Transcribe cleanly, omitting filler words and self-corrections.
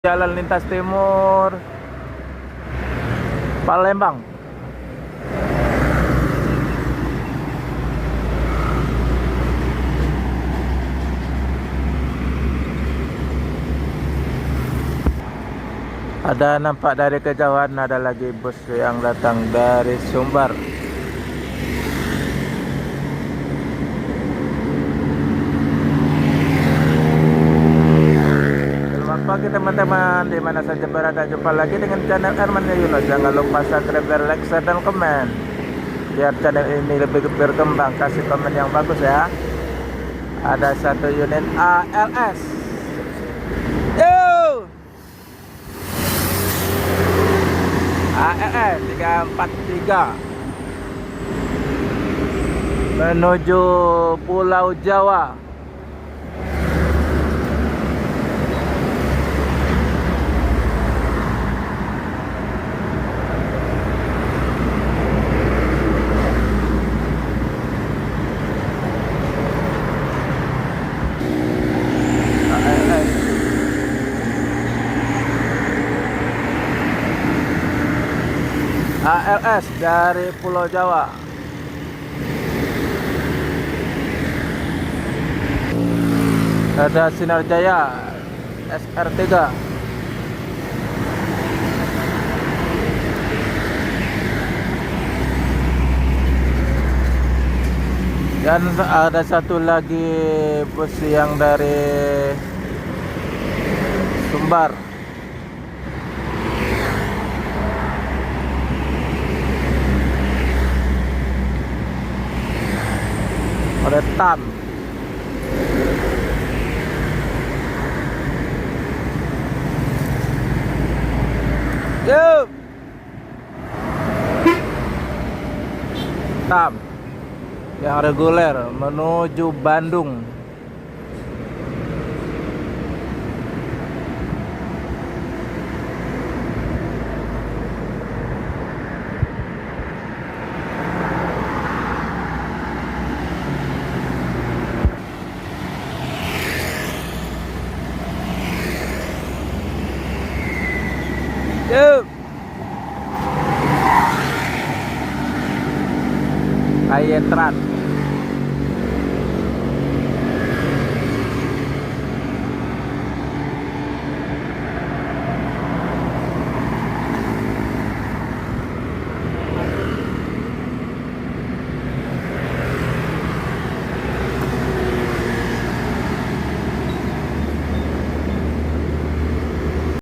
Jalan Lintas Timur Palembang. Ada nampak dari kejauhan ada lagi bus yang datang dari Sumbar. Selamat pagi teman-teman, di mana saja berada, jumpa lagi dengan channel Herman Yunus. Jangan lupa subscribe, like, share, dan komen biar channel ini lebih berkembang. Kasih komen yang bagus ya. Ada satu unit ALS. Yo! ALS 343 menuju Pulau Jawa. ALS dari Pulau Jawa. Ada Sinar Jaya SR3. Dan ada satu lagi bus yang dari Sumbar. Retam. Yuk. Tam yang reguler menuju Bandung. Yuk. Kayetran.